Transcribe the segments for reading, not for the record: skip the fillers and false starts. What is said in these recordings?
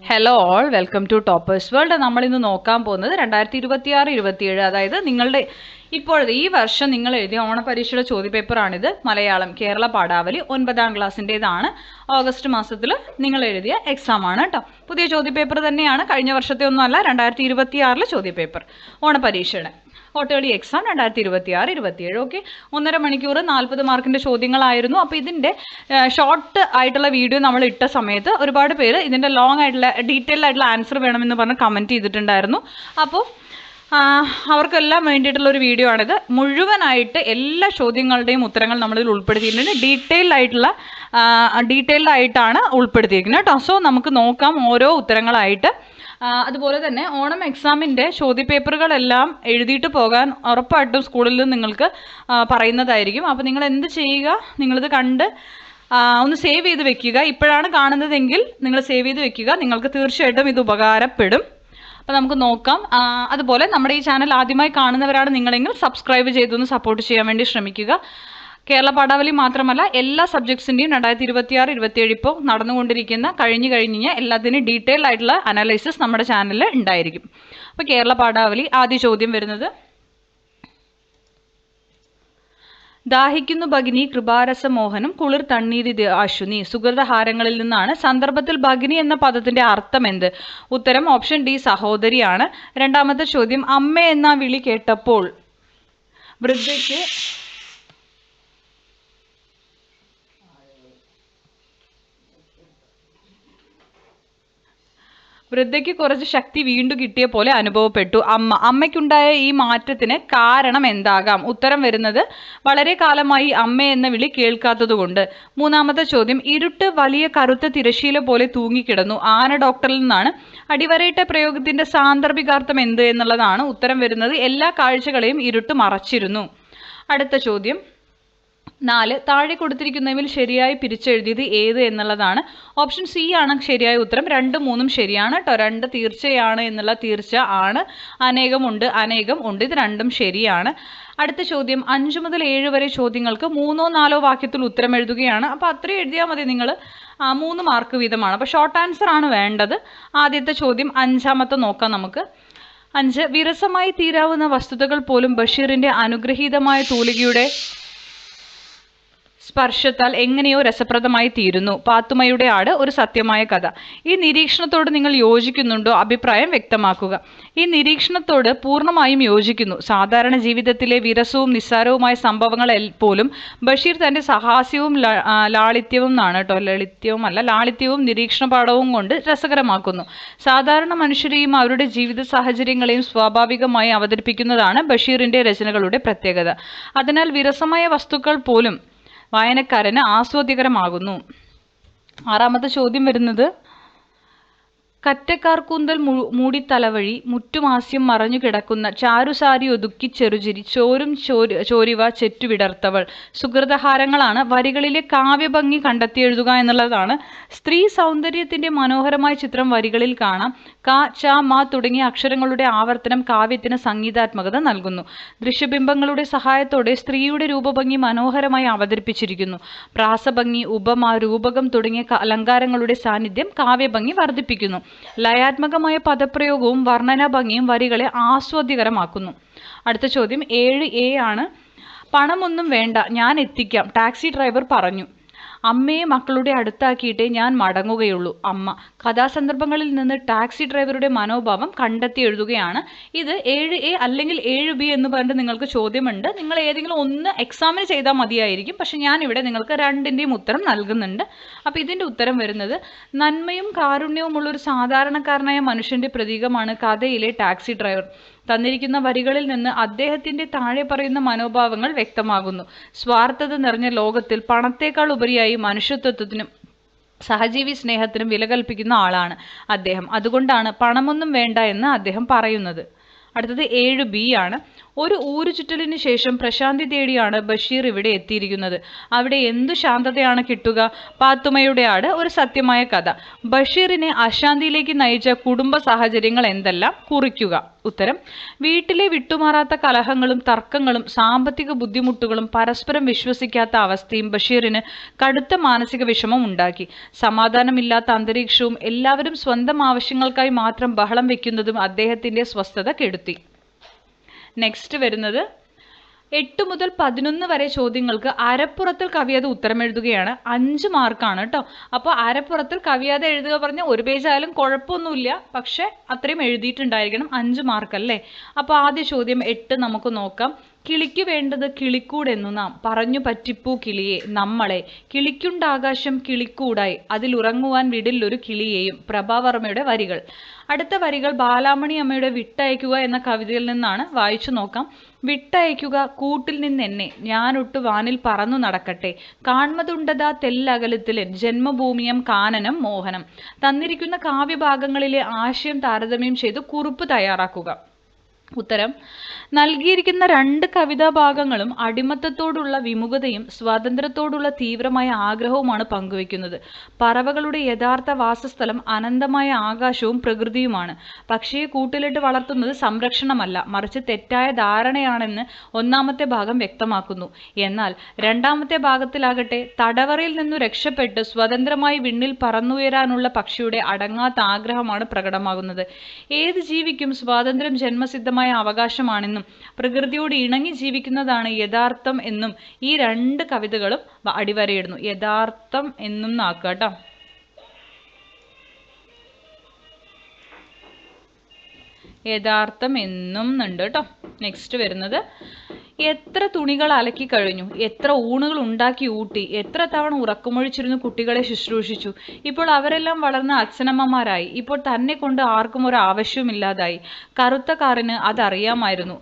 Hello all, welcome to Toppers World. നമ്മളിന്ന് നോക്കാൻ പോകുന്നത് 2026-27, അതായത് നിങ്ങളുടെ ഇപ്പോഴത്തെ ഈ വർഷം നിങ്ങൾ എഴുതിയ ഓണപരീക്ഷയുടെ ചോദ്യപേപ്പറാണിത്. മലയാളം കേരള പാഠാവലി 9ാം ക്ലാസ്സിൻ്റേതാണ്. ഓഗസ്റ്റ് മാസത്തിൽ നിങ്ങൾ എഴുതിയ എക്സാം ആണ് കേട്ടോ. പുതിയ ചോദ്യപേപ്പർ തന്നെയാണ്, കഴിഞ്ഞ വർഷത്തെ ഒന്നുമല്ല. 2026 ചോദ്യപേപ്പർ ഓണപരീക്ഷയുടെ ക്വാർട്ടേർലി എക്സാം 2026-27. ഓക്കെ, 1.5 മണിക്കൂർ 40 മാർക്കിൻ്റെ ചോദ്യങ്ങളായിരുന്നു. അപ്പോൾ ഇതിൻ്റെ ഷോർട്ട് ആയിട്ടുള്ള വീഡിയോ നമ്മൾ ഇട്ട സമയത്ത് ഒരുപാട് പേര് ഇതിൻ്റെ ലോങ് ആയിട്ടുള്ള ഡീറ്റെയിൽ ആയിട്ടുള്ള ആൻസർ വേണമെന്ന് പറഞ്ഞ് കമൻറ്റ് ചെയ്തിട്ടുണ്ടായിരുന്നു. അപ്പോൾ അവർക്കെല്ലാം വേണ്ടിയിട്ടുള്ളൊരു വീഡിയോ ആണിത്. മുഴുവനായിട്ട് എല്ലാ ചോദ്യങ്ങളുടെയും ഉത്തരങ്ങൾ നമ്മളിതിൽ ഉൾപ്പെടുത്തിയിട്ടുണ്ട്. ഡീറ്റെയിൽഡ് ആയിട്ടാണ് ഉൾപ്പെടുത്തിയിരിക്കുന്നത് കേട്ടോ. സോ നമുക്ക് നോക്കാം ഓരോ ഉത്തരങ്ങളായിട്ട്. അതുപോലെ തന്നെ ഓണം എക്സാമിൻ്റെ ചോദ്യപേപ്പറുകളെല്ലാം എഴുതിയിട്ട് പോകാൻ ഉറപ്പായിട്ടും സ്കൂളിൽ നിങ്ങൾക്ക് പറയുന്നതായിരിക്കും. അപ്പോൾ നിങ്ങൾ എന്ത് ചെയ്യുക, നിങ്ങളിത് കണ്ട് ഒന്ന് സേവ് ചെയ്ത് വെക്കുക. ഇപ്പോഴാണ് കാണുന്നതെങ്കിൽ നിങ്ങൾ സേവ് ചെയ്ത് വെക്കുക, നിങ്ങൾക്ക് തീർച്ചയായിട്ടും ഇത് ഉപകാരപ്പെടും. അപ്പോൾ നമുക്ക് നോക്കാം. അതുപോലെ നമ്മുടെ ഈ ചാനൽ ആദ്യമായി കാണുന്നവരാണ് നിങ്ങളെങ്കിൽ സബ്സ്ക്രൈബ് ചെയ്തൊന്ന് സപ്പോർട്ട് ചെയ്യാൻ വേണ്ടി ശ്രമിക്കുക. കേരള പാഠാവലി മാത്രമല്ല, എല്ലാ സബ്ജക്ട്സിൻ്റെയും 2026-27 ഇപ്പോൾ നടന്നുകൊണ്ടിരിക്കുന്ന കഴിഞ്ഞ് എല്ലാത്തിനും ഡീറ്റെയിൽ ആയിട്ടുള്ള അനാലിസിസ് നമ്മുടെ ചാനലിൽ ഉണ്ടായിരിക്കും. അപ്പോൾ കേരള പാഠാവലി ആദ്യ ചോദ്യം വരുന്നത്, ദാഹിക്കുന്നു ഭഗിനി കൃപാരസമോഹനം കുളിർ തണ്ണീരി ആശുനി സുഗൃതഹാരങ്ങളിൽ നിന്നാണ്. സന്ദർഭത്തിൽ ഭഗിനി എന്ന പദത്തിന്റെ അർത്ഥം എന്ത്? ഉത്തരം ഓപ്ഷൻ ഡി, സഹോദരിയാണ്. രണ്ടാമത്തെ ചോദ്യം, അമ്മ എന്ന വിളി കേട്ടപ്പോൾ വൃദ്ധയ്ക്ക് കുറച്ച് ശക്തി വീണ്ടും കിട്ടിയ പോലെ അനുഭവപ്പെട്ടു. അമ്മയ്ക്കുണ്ടായ ഈ മാറ്റത്തിന് കാരണം എന്താകാം? ഉത്തരം വരുന്നത് വളരെ കാലമായി അമ്മ എന്ന വിളി കേൾക്കാത്തതുകൊണ്ട്. മൂന്നാമത്തെ ചോദ്യം, ഇരുട്ട് വലിയ കറുത്ത തിരശീല പോലെ തൂങ്ങിക്കിടന്നു. ആന ഡോക്ടറിൽ നിന്നാണ്. അടിവരയിട്ട പ്രയോഗത്തിന്റെ സാന്ദർഭികാർത്ഥം എന്ത് എന്നുള്ളതാണ്. ഉത്തരം വരുന്നത് എല്ലാ കാഴ്ചകളെയും ഇരുട്ട് മറച്ചിരുന്നു. അടുത്ത ചോദ്യം 4, താഴെ കൊടുത്തിരിക്കുന്നതിൽ ശരിയായി പിരിച്ചെഴുതിയത് ഏത് എന്നുള്ളതാണ്. ഓപ്ഷൻ സി ആണ് ശരിയായ ഉത്തരം. 2, 3 ശരിയാണ് കേട്ടോ. 2 തീർച്ചയാണ് എന്നുള്ള തീർച്ച ആണ്. അനേകം ഉണ്ട്, ഇത് രണ്ടും ശരിയാണ്. അടുത്ത ചോദ്യം 5 മുതൽ 7 വരെ ചോദ്യങ്ങൾക്ക് 3ഓ 4ഓ വാക്യത്തിൽ ഉത്തരം എഴുതുകയാണ്. അപ്പോൾ അത്രയും എഴുതിയാൽ മതി നിങ്ങൾ. 3 മാർക്ക് വീതമാണ്. അപ്പോൾ ഷോർട്ട് ആൻസർ ആണ് വേണ്ടത്. ആദ്യത്തെ ചോദ്യം 5ാമത്തെ നോക്കാം നമുക്ക്. 5, വിരസമായി തീരാവുന്ന വസ്തുതകൾ പോലും ബഷീറിന്റെ അനുഗ്രഹീതമായ തൂലികയുടെ സ്പർശത്താൽ എങ്ങനെയോ രസപ്രദമായി തീരുന്നു. പാത്തുമ്മയുടെ ആട് ഒരു സത്യമായ കഥ. ഈ നിരീക്ഷണത്തോട് നിങ്ങൾ യോജിക്കുന്നുണ്ടോ? അഭിപ്രായം വ്യക്തമാക്കുക. ഈ നിരീക്ഷണത്തോട് പൂർണ്ണമായും യോജിക്കുന്നു. സാധാരണ ജീവിതത്തിലെ വിരസവും നിസ്സാരവുമായ സംഭവങ്ങൾ പോലും ബഷീർ തൻ്റെ സഹാസ്യവും ലാളിത്യവും നിരീക്ഷണപാഠവും കൊണ്ട് രസകരമാക്കുന്നു. സാധാരണ മനുഷ്യരെയും അവരുടെ ജീവിത സാഹചര്യങ്ങളെയും സ്വാഭാവികമായി അവതരിപ്പിക്കുന്നതാണ് ബഷീറിന്റെ രചനകളുടെ പ്രത്യേകത. അതിനാൽ വിരസമായ വസ്തുക്കൾ പോലും വായനക്കാരന് ആസ്വാദ്യകരമാകുന്നു. 6ാമത്തെ ചോദ്യം വരുന്നത്, കറ്റക്കാർക്കൂന്തൽ മൂടി തലവഴി മുറ്റുമാസ്യം മറഞ്ഞു കിടക്കുന്ന ചാരുസാരി ഒതുക്കി ചെറുചിരി ചോരും ചോരിവ ചെറ്റുവിടർത്തവൾ സുഹൃതഹാരങ്ങളാണ്. വരികളിലെ കാവ്യഭംഗി കണ്ടെത്തി എഴുതുക എന്നുള്ളതാണ്. സ്ത്രീ സൗന്ദര്യത്തിന്റെ മനോഹരമായ ചിത്രം വരികളിൽ കാണാം. ക, ച, മ തുടങ്ങിയ അക്ഷരങ്ങളുടെ ആവർത്തനം കാവ്യത്തിന് സംഗീതാത്മകത നൽകുന്നു. ദൃശ്യബിംബങ്ങളുടെ സഹായത്തോടെ സ്ത്രീയുടെ രൂപഭംഗി മനോഹരമായി അവതരിപ്പിച്ചിരിക്കുന്നു. പ്രാസഭംഗി, ഉപമ, രൂപകം തുടങ്ങിയ അലങ്കാരങ്ങളുടെ സാന്നിധ്യം കാവ്യഭംഗി വർദ്ധിപ്പിക്കുന്നു. ലയാത്മകമായ പദപ്രയോഗവും വർണ്ണന ഭംഗിയും വരികളെ ആസ്വാദ്യകരമാക്കുന്നു. അടുത്ത ചോദ്യം 7A ആണ്. പണമൊന്നും വേണ്ട, ഞാൻ എത്തിക്കാം, ടാക്സി ഡ്രൈവർ പറഞ്ഞു. അമ്മയെ മക്കളുടെ അടുത്താക്കിയിട്ടേ ഞാൻ മടങ്ങുകയുള്ളൂ. അമ്മ. കഥാസന്ദർഭങ്ങളിൽ നിന്ന് ടാക്സി ഡ്രൈവറുടെ മനോഭാവം കണ്ടെത്തി എഴുതുകയാണ്. ഇത് 7A അല്ലെങ്കിൽ 7B എന്ന് പറഞ്ഞിട്ട് നിങ്ങൾക്ക് ചോദ്യമുണ്ട്. നിങ്ങൾ ഏതെങ്കിലും ഒന്ന് എക്സാമിന് ചെയ്താൽ മതിയായിരിക്കും. പക്ഷെ ഞാനിവിടെ നിങ്ങൾക്ക് 2ൻ്റെയും ഉത്തരം നൽകുന്നുണ്ട്. അപ്പോൾ ഇതിൻ്റെ ഉത്തരം വരുന്നത്, നന്മയും കാരുണ്യവുമുള്ളൊരു സാധാരണക്കാരനായ മനുഷ്യൻ്റെ പ്രതീകമാണ് കഥയിലെ ടാക്സി ഡ്രൈവർ. തന്നിരിക്കുന്ന വരികളിൽ നിന്ന് അദ്ദേഹത്തിന്റെ താഴെ പറയുന്ന മനോഭാവങ്ങൾ വ്യക്തമാകുന്നു. സ്വാർത്ഥത നിറഞ്ഞ ലോകത്തിൽ പണത്തേക്കാൾ ഉപരിയായി മനുഷ്യത്വത്തിനും സഹജീവി സ്നേഹത്തിനും വില കൽപ്പിക്കുന്ന ആളാണ് അദ്ദേഹം. അതുകൊണ്ടാണ് പണമൊന്നും വേണ്ട എന്ന് അദ്ദേഹം പറയുന്നത്. അടുത്തത് 7B ആണ്. ഒരു ഊരുചുറ്റലിന് ശേഷം പ്രശാന്തി തേടിയാണ് ബഷീർ ഇവിടെ എത്തിയിരിക്കുന്നത്. അവിടെ എന്തു ശാന്തതയാണ് കിട്ടുക? പാത്തുമ്മയുടെ ആട് ഒരു സത്യമായ കഥ. ബഷീറിനെ അശാന്തിയിലേക്ക് നയിച്ച കുടുംബ സാഹചര്യങ്ങൾ എന്തെല്ലാം? കുറിക്കുക. ഉത്തരം: വീട്ടിലെ വിട്ടുമാറാത്ത കലഹങ്ങളും തർക്കങ്ങളും സാമ്പത്തിക ബുദ്ധിമുട്ടുകളും പരസ്പരം വിശ്വസിക്കാത്ത അവസ്ഥയും ബഷീറിന് കടുത്ത മാനസിക വിഷമം ഉണ്ടാക്കി. സമാധാനമില്ലാത്ത അന്തരീക്ഷവും എല്ലാവരും സ്വന്തം ആവശ്യങ്ങൾക്കായി മാത്രം ബഹളം വെക്കുന്നതും അദ്ദേഹത്തിന്റെ സ്വസ്ഥത കെടുത്തി. നെക്സ്റ്റ് വരുന്നത് 8 മുതൽ 11 വരെ ചോദ്യങ്ങൾക്ക് അരപ്പുറത്തിൽ കവിയാതെ ഉത്തരം എഴുതുകയാണ്. 5 മാർക്കാണ് കേട്ടോ. അപ്പോൾ അരപ്പുറത്തിൽ കവിയാതെ എഴുതുക പറഞ്ഞാൽ ഒരു പേജ് ആയാലും കുഴപ്പമൊന്നുമില്ല, പക്ഷെ അത്രയും എഴുതിയിട്ടുണ്ടായിരിക്കണം. 5 മാർക്ക് അല്ലേ? അപ്പോൾ ആദ്യ ചോദ്യം 8 നമുക്ക് നോക്കാം. കിളിക്ക് വേണ്ടത് കിളിക്കൂടെന്നു നാം പറഞ്ഞു പറ്റിപ്പൂ കിളിയെ നമ്മളെ കിളിക്കുണ്ടാകാശം കിളിക്കൂടായി അതിലുറങ്ങുവാൻ വിടില്ലൊരു കിളിയെയും. പ്രഭാവർമ്മയുടെ വരികൾ. അടുത്ത വരികൾ ബാലാമണി അമ്മയുടെ വിട്ടയക്കുക എന്ന കവിതയിൽ നിന്നാണ്. വായിച്ചു നോക്കാം. വിട്ടയക്കുക കൂട്ടിൽ നിന്നെന്നെ ഞാനൊട്ടു വാനിൽ പറന്നു നടക്കട്ടെ കാൺമതുണ്ടതാ തെല്ലകലത്തിലെ ജന്മഭൂമിയം കാനനം മോഹനം. തന്നിരിക്കുന്ന കാവ്യഭാഗങ്ങളിലെ ആശയം താരതമ്യം ചെയ്ത് കുറിപ്പ് തയ്യാറാക്കുക. ഉത്തരം: നൽകിയിരിക്കുന്ന 2 കവിതാഭാഗങ്ങളും അടിമത്തത്തോടുള്ള വിമുഖതയും സ്വാതന്ത്ര്യത്തോടുള്ള തീവ്രമായ ആഗ്രഹവുമാണ് പങ്കുവെക്കുന്നത്. പറവകളുടെ യഥാർത്ഥ വാസസ്ഥലം അനന്തമായ ആകാശവും പ്രകൃതിയുമാണ്. പക്ഷിയെ കൂട്ടിലിട്ട് വളർത്തുന്നത് സംരക്ഷണമല്ല, മറിച്ച് തെറ്റായ ധാരണയാണെന്ന് ഒന്നാമത്തെ ഭാഗം വ്യക്തമാക്കുന്നു. എന്നാൽ രണ്ടാമത്തെ ഭാഗത്തിലാകട്ടെ തടവറയിൽ നിന്നു രക്ഷപ്പെട്ട് സ്വതന്ത്രമായി വിണ്ണിൽ പറന്നുയരാനുള്ള പക്ഷിയുടെ അടങ്ങാത്ത ആഗ്രഹമാണ് പ്രകടമാകുന്നത്. ഏത് ജീവിക്കും സ്വാതന്ത്ര്യം ജന്മസിദ്ധമായ അവകാശമാണെന്നും പ്രകൃതിയോട് ഇണങ്ങി ജീവിക്കുന്നതാണ് യഥാർത്ഥം എന്നും ഈ 2 കവിതകളും അടിവരയിടുന്നു. യഥാർത്ഥം എന്നും നാക്കുക കേട്ടോ. യഥാർത്ഥം എന്നും ഉണ്ട് കേട്ടോ. നെക്സ്റ്റ് വരുന്നത്: എത്ര തുണികൾ അലക്കി കഴിഞ്ഞു, എത്ര ഊണുകൾ ഉണ്ടാക്കി ഊട്ടി, എത്ര തവണ ഉറക്കമൊഴിച്ചിരുന്നു കുട്ടികളെ ശുശ്രൂഷിച്ചു. ഇപ്പോൾ അവരെല്ലാം വളർന്ന അച്ഛനമ്മമാരായി. ഇപ്പോൾ തന്നെ കൊണ്ട് ആർക്കും ഒരു ആവശ്യവുമില്ലാതായി. കറുത്ത കാറിന് അതറിയാമായിരുന്നു.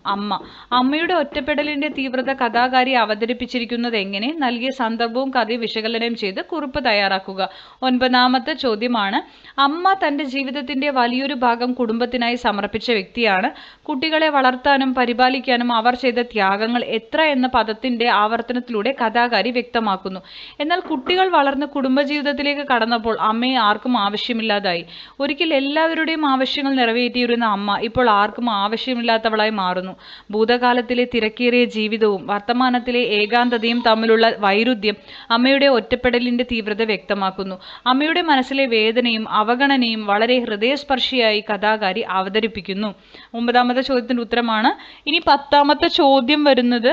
അമ്മയുടെ ഒറ്റപ്പെടലിന്റെ തീവ്രത കഥാകാരി അവതരിപ്പിച്ചിരിക്കുന്നത് എങ്ങനെ? നൽകിയ സന്ദർഭവും കഥയും വിശകലനം ചെയ്ത് കുറിപ്പ് തയ്യാറാക്കുക. 9ാമത്തെ ചോദ്യമാണ്. അമ്മ തന്റെ ജീവിതത്തിന്റെ വലിയൊരു ഭാഗം കുടുംബത്തിനായി സമർപ്പിച്ച വ്യക്തിയാണ്. കുട്ടികളെ വളർത്താനും പരിപാലിക്കാനും അവർ ചെയ്ത ത്യാഗങ്ങൾ എത്ര എന്ന പദത്തിന്റെ ആവർത്തനത്തിലൂടെ കഥാകാരി വ്യക്തമാക്കുന്നു. എന്നാൽ കുട്ടികൾ വളർന്ന് കുടുംബജീവിതത്തിലേക്ക് കടന്നപ്പോൾ അമ്മയെ ആർക്കും ആവശ്യമില്ലാതായി. ഒരിക്കൽ എല്ലാവരുടെയും ആവശ്യങ്ങൾ നിറവേറ്റിയിരുന്ന അമ്മ ഇപ്പോൾ ആർക്കും ആവശ്യമില്ലാത്തവളായി മാറുന്നു. ഭൂതകാലത്തിലെ തിരക്കേറിയ ജീവിതവും വർത്തമാനത്തിലെ ഏകാന്തതയും തമ്മിലുള്ള വൈരുദ്ധ്യം അമ്മയുടെ ഒറ്റപ്പെടലിന്റെ തീവ്രത വ്യക്തമാക്കുന്നു. അമ്മയുടെ മനസ്സിലെ വേദനയും അവഗണനയും വളരെ ഹൃദയസ്പർശിയായി കഥാകാരി അവതരിപ്പിക്കുന്നു. 9ാമത്തെ ചോദ്യത്തിന്റെ ഉത്തരമാണ്. ഇനി 10ാമത്തെ ചോദ്യം വരുന്നത്: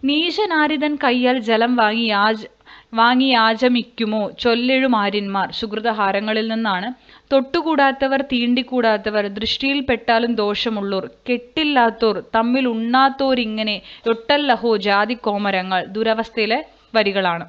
നീശനാരിതൻ കയ്യാൽ ജലം വാങ്ങി യാചമിക്കുമോ ചൊല്ലെഴുമാര്യന്മാർ. സുഹൃതഹാരങ്ങളിൽ നിന്നാണ്. തൊട്ടുകൂടാത്തവർ തീണ്ടിക്കൂടാത്തവർ ദൃഷ്ടിയിൽ പെട്ടാലും ദോഷമുള്ളോർ കെട്ടില്ലാത്തോർ തമ്മിൽ ഉണ്ണാത്തോരിങ്ങനെ ഒട്ടല്ലഹോ ജാതി കോമരങ്ങൾ. ദുരവസ്ഥയിലെ വരികളാണ്.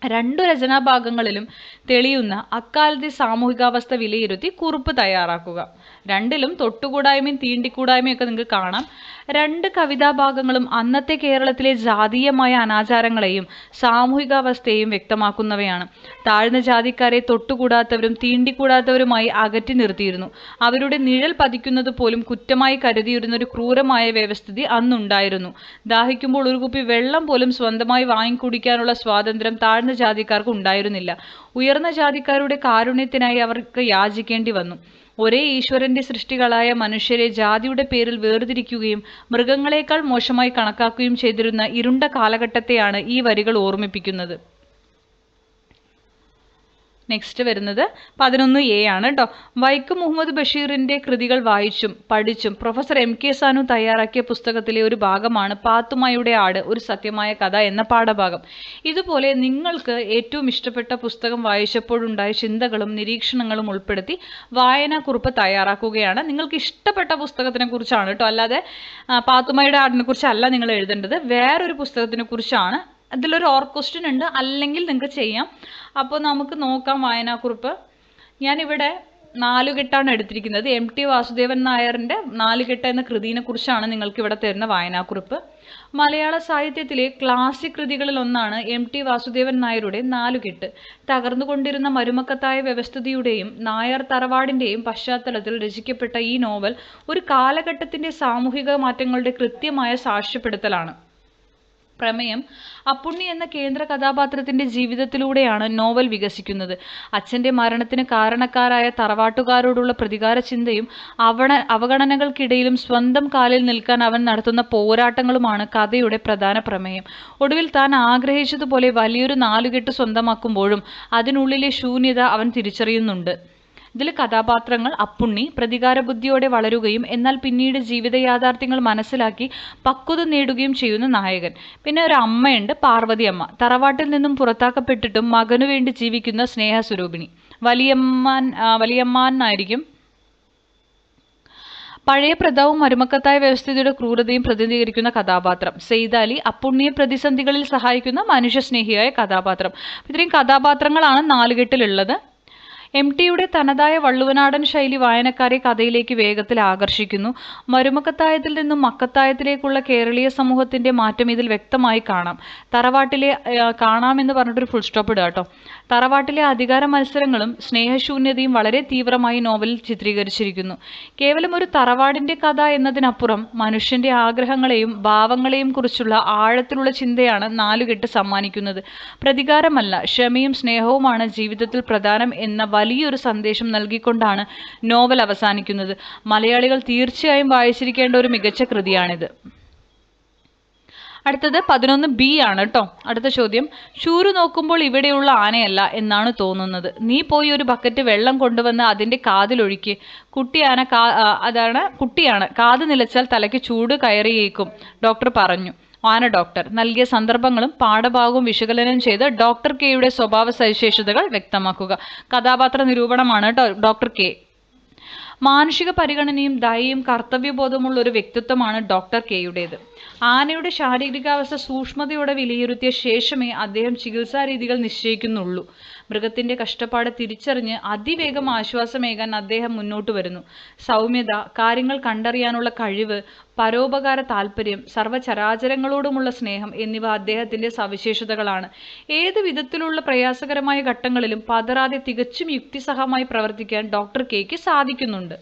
2 രചനാഭാഗങ്ങളിലും തെളിയുന്ന അക്കാലത്തെ സാമൂഹികാവസ്ഥ വിലയിരുത്തി കുറിപ്പ് തയ്യാറാക്കുക. 2ലും തൊട്ടുകൂടായ്മയും തീണ്ടിക്കൂടായ്മയും ഒക്കെ നിങ്ങൾക്ക് കാണാം. 2 കവിതാഭാഗങ്ങളും അന്നത്തെ കേരളത്തിലെ ജാതീയമായ അനാചാരങ്ങളെയും സാമൂഹികാവസ്ഥയെയും വ്യക്തമാക്കുന്നവയാണ്. താഴ്ന്ന ജാതിക്കാരെ തൊട്ടുകൂടാത്തവരും തീണ്ടിക്കൂടാത്തവരുമായി അകറ്റി നിർത്തിയിരുന്നു. അവരുടെ നിഴൽ പതിക്കുന്നത് പോലും കുറ്റമായി കരുതിയിരുന്ന ഒരു ക്രൂരമായ വ്യവസ്ഥിതി അന്നുണ്ടായിരുന്നു. ദാഹിക്കുമ്പോൾ ഒരു കുപ്പി വെള്ളം പോലും സ്വന്തമായി വാങ്ങിക്കുടിക്കാനുള്ള സ്വാതന്ത്ര്യം താഴ്ന്ന ജാതിക്കാർക്ക് ഉണ്ടായിരുന്നില്ല. ഉയർന്ന ജാതിക്കാരുടെ കാരുണ്യത്തിനായി അവർക്ക് യാചിക്കേണ്ടി വന്നു. ഒരേ ഈശ്വരന്റെ സൃഷ്ടികളായ മനുഷ്യരെ ജാതിയുടെ പേരിൽ വേർതിരിക്കുകയും മൃഗങ്ങളെക്കാൾ മോശമായി കണക്കാക്കുകയും ചെയ്തിരുന്ന ഇരുണ്ട കാലഘട്ടത്തെയാണ് ഈ വരികൾ ഓർമ്മിപ്പിക്കുന്നത്. നെക്സ്റ്റ് വരുന്നത് 11A ആണ് കേട്ടോ. വൈക്കം മുഹമ്മദ് ബഷീറിന്റെ കൃതികൾ വായിച്ചും പഠിച്ചും പ്രൊഫസർ MK സാനു തയ്യാറാക്കിയ പുസ്തകത്തിലെ ഒരു ഭാഗമാണ് പാത്തുമ്മയുടെ ആട് ഒരു സത്യമായ കഥ എന്ന പാഠഭാഗം. ഇതുപോലെ നിങ്ങൾക്ക് ഏറ്റവും ഇഷ്ടപ്പെട്ട പുസ്തകം വായിച്ചപ്പോഴുണ്ടായ ചിന്തകളും നിരീക്ഷണങ്ങളും ഉൾപ്പെടുത്തി വായനാക്കുറിപ്പ് തയ്യാറാക്കുകയാണ്. നിങ്ങൾക്ക് ഇഷ്ടപ്പെട്ട പുസ്തകത്തിനെ കുറിച്ചാണ് കേട്ടോ, അല്ലാതെ പാത്തുമ്മയുടെ ആടിനെ കുറിച്ചല്ല നിങ്ങൾ എഴുതേണ്ടത്. വേറൊരു പുസ്തകത്തിനെ കുറിച്ചാണ്. അതിലൊരു ക്വസ്റ്റ്യൻ ഉണ്ട്, അല്ലെങ്കിൽ നിങ്ങൾക്ക് ചെയ്യാം. അപ്പോൾ നമുക്ക് നോക്കാം വായനാക്കുറിപ്പ്. ഞാനിവിടെ നാലുകെട്ടാണ് എടുത്തിരിക്കുന്നത്. MT വാസുദേവൻ നായരുടെ നാലുകെട്ട് എന്ന കൃതിയെ കുറിച്ചാണ് നിങ്ങൾക്ക് ഇവിടെ തരുന്ന വായനാക്കുറിപ്പ്. മലയാള സാഹിത്യത്തിലെ ക്ലാസിക് കൃതികളിൽ ഒന്നാണ് MT വാസുദേവൻ നായരുടെ നാലുകെട്ട്. തകർന്നുകൊണ്ടിരുന്ന മരുമക്കത്തായ വ്യവസ്ഥിതിയുടെയും നായർ തറവാടിന്റെയും പശ്ചാത്തലത്തിൽ രചിക്കപ്പെട്ട ഈ നോവൽ ഒരു കാലഘട്ടത്തിന്റെ സാമൂഹിക മാറ്റങ്ങളുടെ കൃത്യമായ സാക്ഷ്യപ്പെടുത്തലാണ്. പ്രമേയം അപ്പുണ്ണി എന്ന കേന്ദ്ര കഥാപാത്രത്തിന്റെ ജീവിതത്തിലൂടെയാണ് നോവൽ വികസിക്കുന്നത്. അച്ഛന്റെ മരണത്തിന് കാരണക്കാരായ തറവാട്ടുകാരോടുള്ള പ്രതികാര ചിന്തയും അവഗണനകൾക്കിടയിലും സ്വന്തം കാലിൽ നിൽക്കാൻ അവൻ നടത്തുന്ന പോരാട്ടങ്ങളുമാണ് കഥയുടെ പ്രധാന പ്രമേയം. ഒടുവിൽ താൻ ആഗ്രഹിച്ചതുപോലെ വലിയൊരു നാലുകെട്ട് സ്വന്തമാക്കുമ്പോഴും അതിനുള്ളിലെ ശൂന്യത അവൻ തിരിച്ചറിയുന്നുണ്ട്. ഇതിൽ കഥാപാത്രങ്ങൾ അപ്പുണ്ണി പ്രതികാരബുദ്ധിയോടെ വളരുകയും എന്നാൽ പിന്നീട് ജീവിത യാഥാർത്ഥ്യങ്ങൾ മനസ്സിലാക്കി പക്വത നേടുകയും ചെയ്യുന്ന നായകൻ. പിന്നെ ഒരു അമ്മയുണ്ട്, പാർവതി അമ്മ. തറവാട്ടിൽ നിന്നും പുറത്താക്കപ്പെട്ടിട്ടും മകനു വേണ്ടി ജീവിക്കുന്ന സ്നേഹസ്വരൂപിണി. വലിയമ്മാനായിരിക്കും. പഴയ പ്രതാവും മരുമക്കത്തായ വ്യവസ്ഥിതിയുടെ ക്രൂരതയും പ്രതിനിധീകരിക്കുന്ന കഥാപാത്രം. സെയ്താലി അപ്പുണ്ണിയെ പ്രതിസന്ധികളിൽ സഹായിക്കുന്ന മനുഷ്യസ്നേഹിയായ കഥാപാത്രം. ഇത്രയും കഥാപാത്രങ്ങളാണ് നാലുകെട്ടിലുള്ളത്. MTയുടെ തനതായ വള്ളുവനാടൻ ശൈലി വായനക്കാരെ കഥയിലേക്ക് വേഗത്തിൽ ആകർഷിക്കുന്നു. മരുമക്കത്തായത്തിൽ നിന്നും മക്കത്തായത്തിലേക്കുള്ള കേരളീയ സമൂഹത്തിന്റെ മാറ്റം ഇതിൽ വ്യക്തമായി കാണാം. കാണാമെന്ന് പറഞ്ഞിട്ടൊരു ഫുൾ സ്റ്റോപ്പ് ഇടുക കേട്ടോ. തറവാട്ടിലെ അധികാര മത്സരങ്ങളും സ്നേഹശൂന്യതയും വളരെ തീവ്രമായി നോവലിൽ ചിത്രീകരിച്ചിരിക്കുന്നു. കേവലം ഒരു തറവാടിന്റെ കഥ എന്നതിനപ്പുറം മനുഷ്യന്റെ ആഗ്രഹങ്ങളെയും ഭാവങ്ങളെയും കുറിച്ചുള്ള ആഴത്തിലുള്ള ചിന്തയാണ് നാലുകെട്ട് സമ്മാനിക്കുന്നത്. പ്രതികാരമല്ല, ക്ഷമയും സ്നേഹവുമാണ് ജീവിതത്തിൽ പ്രധാനം എന്ന വലിയൊരു സന്ദേശം നൽകിക്കൊണ്ടാണ് നോവൽ അവസാനിക്കുന്നത്. മലയാളികൾ തീർച്ചയായും വായിച്ചിരിക്കേണ്ട ഒരു മികച്ച കൃതിയാണിത്. അടുത്തത് 11B ആണ് കേട്ടോ. അടുത്ത ചോദ്യം, ചൂരു നോക്കുമ്പോൾ ഇവിടെയുള്ള ആനയല്ല എന്നാണ് തോന്നുന്നത്. നീ പോയി ഒരു ബക്കറ്റ് വെള്ളം കൊണ്ടുവന്ന് അതിന്റെ കാതിലൊഴിക്ക്. കുട്ടിയാണ്, കാത് നിലച്ചാൽ തലയ്ക്ക് ചൂട് കയറിയേക്കും, ഡോക്ടർ പറഞ്ഞു. ആന ഡോക്ടർ നൽകിയ സന്ദർഭങ്ങളും പാഠഭാഗവും വിശകലനം ചെയ്ത് ഡോക്ടർ കെയുടെ സ്വഭാവ സവിശേഷതകൾ വ്യക്തമാക്കുക. കഥാപാത്ര നിരൂപണമാണ് കേട്ടോ ഡോക്ടർ കെ. മാനുഷിക പരിഗണനയും ദയയും കർത്തവ്യബോധമുള്ള ഒരു വ്യക്തിത്വമാണ് ഡോക്ടർ കെയുടേത്. ആനയുടെ ശാരീരികാവസ്ഥ സൂക്ഷ്മതയോടെ വിലയിരുത്തിയ ശേഷമേ അദ്ദേഹം ചികിത്സാ രീതികൾ നിശ്ചയിക്കുന്നുള്ളൂ. മൃഗത്തിന്റെ കഷ്ടപ്പാട് തിരിച്ചറിഞ്ഞ് അതിവേഗം ആശ്വാസമേകാൻ അദ്ദേഹം മുന്നോട്ട് വരുന്നു. സൗമ്യത, കാര്യങ്ങൾ കണ്ടറിയാനുള്ള കഴിവ്, പരോപകാര താല്പര്യം, സർവ്വചരാചരങ്ങളോടുമുള്ള സ്നേഹം എന്നിവ അദ്ദേഹത്തിന്റെ സവിശേഷതകളാണ്. ഏത് വിധത്തിലുള്ള പ്രയാസകരമായ ഘട്ടങ്ങളിലും പതറാതെ തികച്ചും യുക്തിസഹമായി പ്രവർത്തിക്കാൻ ഡോക്ടർ കെയ്ക്ക് സാധിക്കുന്നുണ്ട്.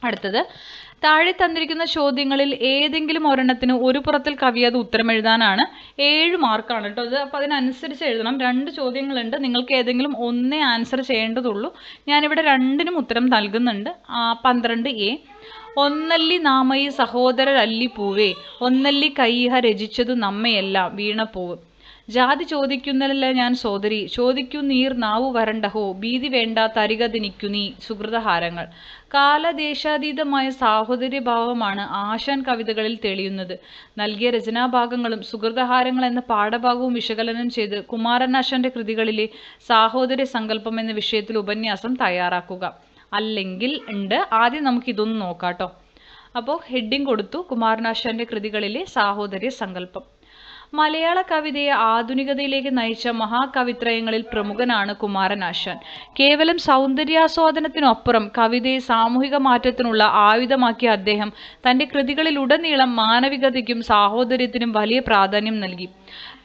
അടുത്തത്, താഴെ തന്നിരിക്കുന്ന ചോദ്യങ്ങളിൽ ഏതെങ്കിലും ഒരെണ്ണത്തിന് ഒരു പുറത്തിൽ കവിയാതെ ഉത്തരം എഴുതാനാണ്. 7 മാർക്കാണ് കേട്ടോ ഇത്. അപ്പോൾ അതിനനുസരിച്ച് എഴുതണം. 2 ചോദ്യങ്ങളുണ്ട്, നിങ്ങൾക്ക് ഏതെങ്കിലും ഒന്നേ ആൻസർ ചെയ്യേണ്ടതുള്ളൂ. ഞാനിവിടെ 2നും ഉത്തരം നൽകുന്നുണ്ട്. 12A, ഒന്നല്ലി നാമയി സഹോദരരല്ലി പൂവേ, ഒന്നല്ലി കയ്യിഹ രചിച്ചതു നമ്മയെല്ലാം വീണപ്പൂവ്. ജാതി ചോദിക്കുന്നല്ല ഞാൻ സോദരി, ചോദിക്കൂ നീർ നാവു വരണ്ടഹോ, ഭീതി വേണ്ട തരികതിനിക്കു നീ സുഹൃതഹാരങ്ങൾ. കാലദേശാതീതമായ സാഹോദര്യഭാവമാണ് ആശാൻ കവിതകളിൽ തെളിയുന്നത്. നൽകിയ രചനാഭാഗങ്ങളും സുഹൃതഹാരങ്ങൾ എന്ന പാഠഭാഗവും വിശകലനം ചെയ്ത് കുമാരനാശാന്റെ കൃതികളിലെ സാഹോദര്യ സങ്കല്പം എന്ന വിഷയത്തിൽ ഉപന്യാസം തയ്യാറാക്കുക. അല്ലെങ്കിൽ ഉണ്ട്. ആദ്യം നമുക്ക് ഇതൊന്ന് നോക്കാട്ടോ. അപ്പോൾ ഹെഡിങ് കൊടുത്തു, കുമാരനാശാന്റെ കൃതികളിലെ സാഹോദര്യ സങ്കല്പം. മലയാള കവിതയെ ആധുനികതയിലേക്ക് നയിച്ച മഹാകവിത്രയങ്ങളിൽ പ്രമുഖനാണ് കുമാരനാശാൻ. കേവലം സൗന്ദര്യാസ്വാദനത്തിനൊപ്പുറം കവിതയെ സാമൂഹിക മാറ്റത്തിനുള്ള ആയുധമാക്കിയ അദ്ദേഹം തന്റെ കൃതികളിലുടനീളം മാനവികതയ്ക്കും സാഹോദര്യത്തിനും വലിയ പ്രാധാന്യം നൽകി.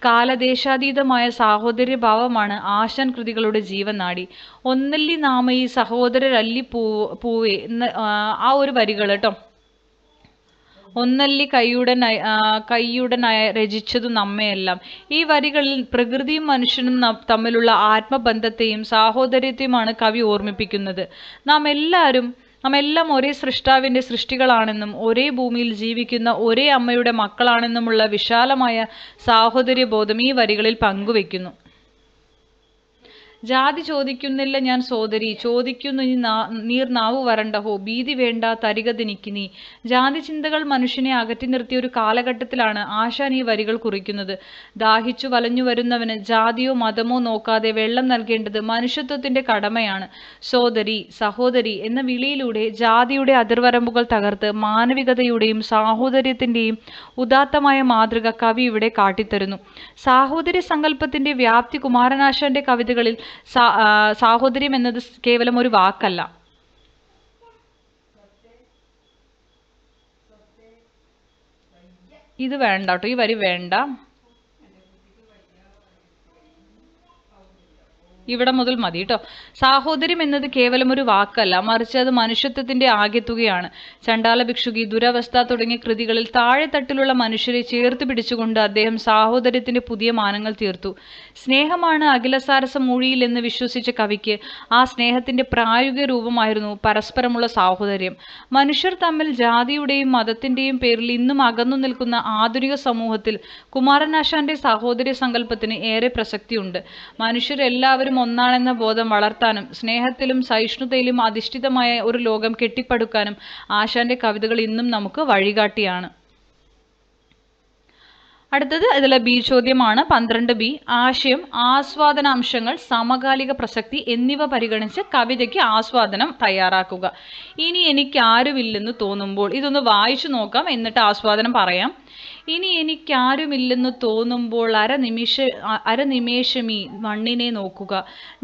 കാലദേശാതീതമായ സാഹോദര്യഭാവമാണ് ആശാൻ കൃതികളുടെ ജീവനാടി. ഒന്നല്ലി നാമയി സഹോദരരല്ലി പൂവേ എന്ന ആ ഒരു വരികൾ കേട്ടോ. ഒന്നല്ലി കയ്യുടനായ രചിച്ചതു നമ്മയെല്ലാം. ഈ വരികളിൽ പ്രകൃതിയും മനുഷ്യനും തമ്മിലുള്ള ആത്മബന്ധത്തെയും സാഹോദര്യത്തെയുമാണ് കവി ഓർമ്മിപ്പിക്കുന്നത്. നാം എല്ലാം ഒരേ സൃഷ്ടാവിന്റെ സൃഷ്ടികളാണെന്നും ഒരേ ഭൂമിയിൽ ജീവിക്കുന്ന ഒരേ അമ്മയുടെ മക്കളാണെന്നുമുള്ള വിശാലമായ സാഹോദര്യബോധം ഈ വരികളിൽ പങ്കുവെക്കുന്നു. ജാതി ചോദിക്കുന്നില്ല ഞാൻ സോദരി, ചോദിക്കുന്നു നീർ നാവു വരണ്ടഹോ, ഭീതി വേണ്ട തരികതിനിക്ക് നീ. ജാതി ചിന്തകൾ മനുഷ്യനെ അകറ്റി നിർത്തിയ ഒരു കാലഘട്ടത്തിലാണ് ആശാൻ ഈ വരികൾ കുറിക്കുന്നത്. ദാഹിച്ചു വലഞ്ഞു വരുന്നവന് ജാതിയോ മതമോ നോക്കാതെ വെള്ളം നൽകേണ്ടത് മനുഷ്യത്വത്തിന്റെ കടമയാണ്. സോദരി, സഹോദരി എന്ന വിളിയിലൂടെ ജാതിയുടെ അതിർവരമ്പുകൾ തകർത്ത് മാനവികതയുടെയും സാഹോദര്യത്തിന്റെയും ഉദാത്തമായ മാതൃക കവി ഇവിടെ കാട്ടിത്തരുന്നു. സാഹോദര്യ സങ്കല്പത്തിന്റെ വ്യാപ്തി കുമാരനാശാന്റെ കവിതകളിൽ സാഹോദര്യം എന്നത് കേവലം ഒരു വാക്കല്ല. ഇത് വേണ്ട കേട്ടോ, ഈ വരി വേണ്ട. ഇവിടെ മുതൽ മതി കേട്ടോ. സാഹോദര്യം എന്നത് കേവലം ഒരു വാക്കല്ല, മറിച്ച് അത് മനുഷ്യത്വത്തിന്റെ ആകെത്തുകയാണ്. ചണ്ടാല ഭിക്ഷുകി, ദുരവസ്ഥ തുടങ്ങിയ കൃതികളിൽ താഴെത്തട്ടിലുള്ള മനുഷ്യരെ ചേർത്ത് പിടിച്ചുകൊണ്ട് അദ്ദേഹം സാഹോദര്യത്തിന്റെ പുതിയ മാനങ്ങൾ തീർത്തു. സ്നേഹമാണ് അഖിലസാരസ മൊഴിയിൽ എന്ന് വിശ്വസിച്ച കവിക്ക് ആ സ്നേഹത്തിന്റെ പ്രായോഗിക രൂപമായിരുന്നു പരസ്പരമുള്ള സാഹോദര്യം. മനുഷ്യർ തമ്മിൽ ജാതിയുടെയും മതത്തിന്റെയും പേരിൽ ഇന്നും അകന്നു നിൽക്കുന്ന ആധുനിക സമൂഹത്തിൽ കുമാരനാശാന്റെ സാഹോദര്യ സങ്കല്പത്തിന് ഏറെ പ്രസക്തിയുണ്ട്. മനുഷ്യരെല്ലാവരും ഒന്നാണെന്ന ബോധം വളർത്താനും സ്നേഹത്തിലും സഹിഷ്ണുതയിലും അധിഷ്ഠിതമായ ഒരു ലോകം കെട്ടിപ്പടുക്കാനും ആശാന്റെ കവിതകൾ ഇന്നും നമുക്ക് വഴികാട്ടിയാണ്. അടുത്തത് ഇതിലെ ബി ചോദ്യമാണ്. 12B. ആശയം, ആസ്വാദനാംശങ്ങൾ, സമകാലിക പ്രസക്തി എന്നിവ പരിഗണിച്ച് കവിതയ്ക്ക് ആസ്വാദനം തയ്യാറാക്കുക. ഇനി എനിക്ക് ആരുമില്ലെന്ന് തോന്നുമ്പോൾ, ഇതൊന്ന് വായിച്ചു നോക്കാം എന്നിട്ട് ആസ്വാദനം പറയാം. ഇനി എനിക്കാരുമില്ലെന്ന് തോന്നുമ്പോൾ അരനിമേഷമീ മണ്ണിനെ നോക്കുക.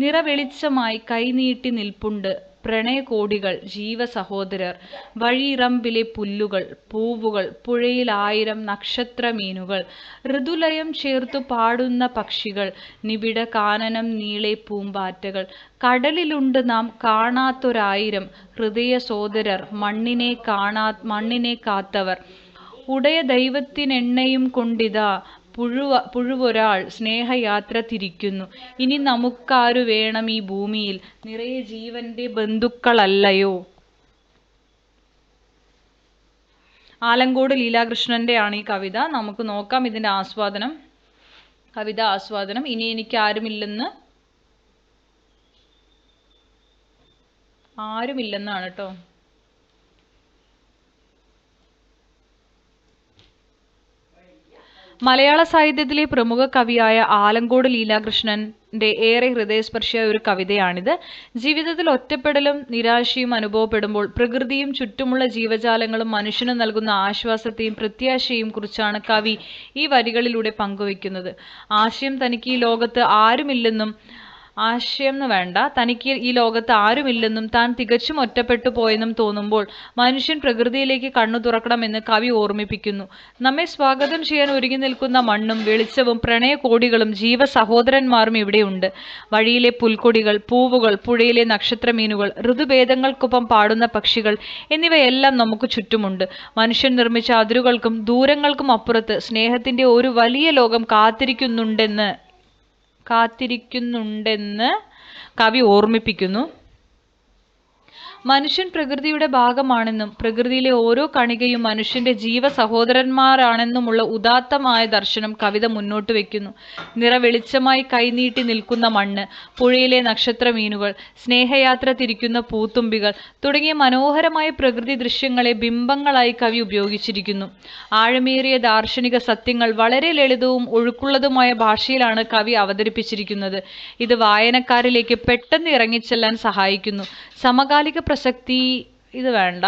നിറവെളിച്ചമായി കൈനീട്ടി നിൽപ്പുണ്ട് പ്രണയകോടികൾ, ജീവസഹോദരർ. വഴിയിറമ്പിലെ പുല്ലുകൾ, പൂവുകൾ, പുഴയിൽ 1000 നക്ഷത്രമീനുകൾ, ഋതുലയം ചേർത്തു പാടുന്ന പക്ഷികൾ, നിബിഡ കാനനം നീളെ പൂമ്പാറ്റകൾ. കടലിലുണ്ട് നാം കാണാത്തൊരായിരം ഹൃദയ സോദരർ, മണ്ണിനെ കാത്തവർ. ഉടയ ദൈവത്തിനെണ്ണയും കൊണ്ടിതാ പുഴുവൊരാൾ സ്നേഹയാത്ര തിരിക്കുന്നു. ഇനി നമുക്കാരു വേണം ഈ ഭൂമിയിൽ, നിറയെ ജീവന്റെ ബന്ധുക്കളല്ലയോ. ആലങ്കോട് ലീലാകൃഷ്ണന്റെ ആണ് ഈ കവിത. നമുക്ക് നോക്കാം ഇതിന്റെ ആസ്വാദനം. കവിത ആസ്വാദനം. ഇനി എനിക്ക് ആരുമില്ലെന്നാണ് കേട്ടോ. മലയാള സാഹിത്യത്തിലെ പ്രമുഖ കവിയായ ആലങ്കോട് ലീലാകൃഷ്ണന്റെ ഏറെ ഹൃദയസ്പർശിയായ ഒരു കവിതയാണിത്. ജീവിതത്തിൽ ഒറ്റപ്പെടലും നിരാശയും അനുഭവപ്പെടുമ്പോൾ പ്രകൃതിയും ചുറ്റുമുള്ള ജീവജാലങ്ങളും മനുഷ്യന് നൽകുന്ന ആശ്വാസത്തെയും പ്രത്യാശയും കുറിച്ചാണ് കവി ഈ വരികളിലൂടെ പങ്കുവയ്ക്കുന്നത്. തനിക്ക് ഈ ലോകത്ത് ആരുമില്ലെന്നും താൻ തികച്ചും ഒറ്റപ്പെട്ടു പോയെന്നും തോന്നുമ്പോൾ മനുഷ്യൻ പ്രകൃതിയിലേക്ക് കണ്ണു തുറക്കണമെന്ന് കവി ഓർമ്മിപ്പിക്കുന്നു. നമ്മെ സ്വാഗതം ചെയ്യാൻ ഒരുങ്ങി നിൽക്കുന്ന മണ്ണും വെളിച്ചവും പ്രണയകോടികളും ജീവസഹോദരന്മാരും ഇവിടെയുണ്ട്. വഴിയിലെ പുൽക്കൊടികൾ, പൂവുകൾ, പുഴയിലെ നക്ഷത്രമീനുകൾ, ഋതുഭേദങ്ങൾക്കൊപ്പം പാടുന്ന പക്ഷികൾ എന്നിവയെല്ലാം നമുക്ക് ചുറ്റുമുണ്ട്. മനുഷ്യൻ നിർമ്മിച്ച അതിരുകൾക്കും ദൂരങ്ങൾക്കും അപ്പുറത്ത് സ്നേഹത്തിന്റെ ഒരു വലിയ ലോകം കാത്തിരിക്കുന്നുണ്ടെന്ന് കവി ഓർമ്മിപ്പിക്കുന്നു. മനുഷ്യൻ പ്രകൃതിയുടെ ഭാഗമാണെന്നും പ്രകൃതിയിലെ ഓരോ കണികയും മനുഷ്യന്റെ ജീവസഹോദരന്മാരാണെന്നുമുള്ള ഉദാത്തമായ ദർശനം കവിത മുന്നോട്ട് വയ്ക്കുന്നു. നിറവെളിച്ചമായി കൈനീട്ടി നിൽക്കുന്ന മണ്ണ്, പുഴയിലെ നക്ഷത്രമീനുകൾ, സ്നേഹയാത്ര തിരിക്കുന്ന പൂത്തുമ്പികൾ തുടങ്ങിയ മനോഹരമായ പ്രകൃതി ദൃശ്യങ്ങളെ ബിംബങ്ങളായി കവി ഉപയോഗിച്ചിരിക്കുന്നു. ആഴമേറിയ ദാർശനിക സത്യങ്ങൾ വളരെ ലളിതവും ഒഴുക്കുള്ളതുമായ ഭാഷയിലാണ് കവി അവതരിപ്പിച്ചിരിക്കുന്നത്. ഇത് വായനക്കാരിലേക്ക് പെട്ടെന്ന് ഇറങ്ങിച്ചെല്ലാൻ സഹായിക്കുന്നു. സമകാലിക പ്രസക്തി ഇത് വേണ്ട.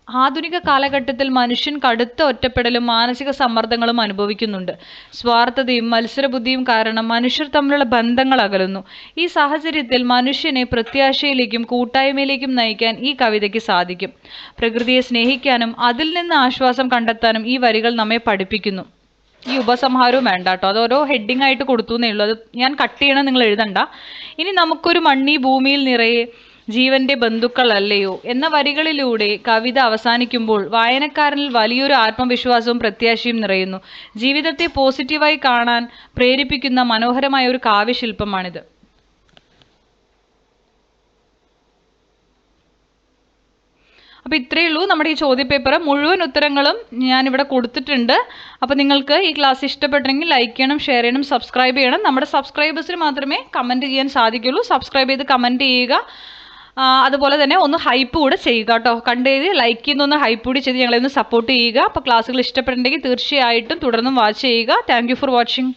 ആധുനിക കാലഘട്ടത്തിൽ മനുഷ്യൻ കടുത്ത ഒറ്റപ്പെടലും മാനസിക സമ്മർദ്ദങ്ങളും അനുഭവിക്കുന്നുണ്ട്. സ്വാർത്ഥതയും മത്സരബുദ്ധിയും കാരണം മനുഷ്യർ തമ്മിലുള്ള ബന്ധങ്ങൾ അകലുന്നു. ഈ സാഹചര്യത്തിൽ മനുഷ്യനെ പ്രത്യാശയിലേക്കും കൂട്ടായ്മയിലേക്കും നയിക്കാൻ ഈ കവിതയ്ക്ക് സാധിക്കും. പ്രകൃതിയെ സ്നേഹിക്കാനും അതിൽ നിന്ന് ആശ്വാസം കണ്ടെത്താനും ഈ വരികൾ നമ്മെ പഠിപ്പിക്കുന്നു. ഈ ഉപസംഹാരവും വേണ്ട കേട്ടോ, അത് ഓരോ ഹെഡിങ് ആയിട്ട് കൊടുത്തു എന്നേ ഉള്ളൂ. അത് ഞാൻ കട്ട് ചെയ്യണം, നിങ്ങൾ എഴുതണ്ട. ഇനി നമുക്കൊരു മണ്ണി ഭൂമിയിൽ നിറയെ ജീവന്റെ ബന്ധുക്കളല്ലയോ എന്ന വരികളിലൂടെ കവിത അവസാനിക്കുമ്പോൾ വായനക്കാരനിൽ വലിയൊരു ആത്മവിശ്വാസവും പ്രത്യാശയും നിറയുന്നു. ജീവിതത്തെ പോസിറ്റീവായി കാണാൻ പ്രേരിപ്പിക്കുന്ന മനോഹരമായ ഒരു കാവ്യശില്പമാണിത്. അപ്പോൾ ഇത്രയേ ഉള്ളൂ നമ്മുടെ ഈ ചോദ്യപേപ്പർ. മുഴുവൻ ഉത്തരങ്ങളും ഞാനിവിടെ കൊടുത്തിട്ടുണ്ട്. അപ്പോൾ നിങ്ങൾക്ക് ഈ ക്ലാസ് ഇഷ്ടപ്പെട്ടെങ്കിൽ ലൈക്ക് ചെയ്യണം, ഷെയർ ചെയ്യണം, സബ്സ്ക്രൈബ് ചെയ്യണം. നമ്മുടെ സബ്സ്ക്രൈബേഴ്സിന് മാത്രമേ കമൻറ്റ് ചെയ്യാൻ സാധിക്കുള്ളൂ. സബ്സ്ക്രൈബ് ചെയ്ത് കമൻറ്റ് ചെയ്യുക. അതുപോലെ തന്നെ ഒന്ന് ഹൈപ്പ് കൂടെ ചെയ്യുക കേട്ടോ. കണ്ടെഴുതി ലൈക്ക് ചെയ്യുന്നൊന്ന് ഹൈപ്പ് കൂടി ചെയ്ത് ഞങ്ങളെ ഒന്ന് സപ്പോർട്ട് ചെയ്യുക. അപ്പോൾ ക്ലാസ്സുകൾ ഇഷ്ടപ്പെട്ടിട്ടുണ്ടെങ്കിൽ തീർച്ചയായിട്ടും തുടർന്നും വാച്ച് ചെയ്യുക. Thank you for watching.